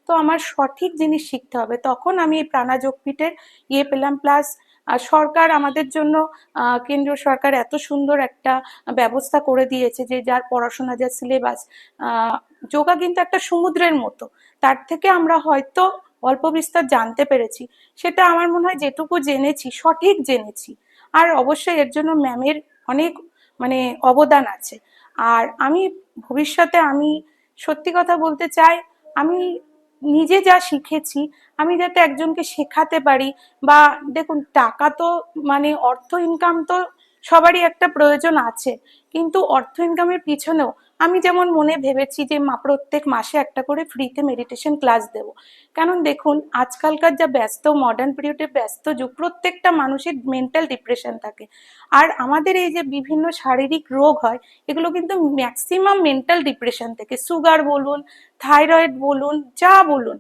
তো আমার সঠিক জিনিস শিখতে হবে। তখন আমি এই প্রাণাযোগপীঠের পেলাম। প্লাস সরকার আমাদের জন্য, কেন্দ্রীয় সরকার এত সুন্দর একটা ব্যবস্থা করে দিয়েছে যে যার পড়াশোনা, যার সিলেবাস, যোগা কিন্তু একটা সমুদ্রের মতো, তার থেকে আমরা হয়তো অল্প বিস্তর জানতে পেরেছি। সেটা আমার মনে হয় যেটুকু জেনেছি সঠিক জেনেছি। আর অবশ্যই এর জন্য ম্যামের অনেক অবদান আছে। আর আমি ভবিষ্যতে আমি সত্যি কথা বলতে চাই, আমি নিজে যা শিখেছি আমি যাতে একজনকে শেখাতে পারি। বা দেখুন, টাকা তো অর্থ ইনকাম তো সবারই একটা প্রয়োজন আছে, কিন্তু অর্থ ইনকামের পিছনেও আমি যেমন মনে ভেবেছি যে প্রত্যেক মাসে একটা করে ফ্রিতে মেডিটেশন ক্লাস দেব। কারণ দেখুন, আজকালকার যা ব্যস্ত মডার্ন পিরিয়ডে ব্যস্ত যুগ, প্রত্যেকটা মানুষের মেন্টাল ডিপ্রেশন থাকে। আর আমাদের এই যে বিভিন্ন শারীরিক রোগ হয়, এগুলো কিন্তু ম্যাক্সিমাম মেন্টাল ডিপ্রেশন থেকে, সুগার বলুন, থাইরয়েড বলুন, যা বলুন,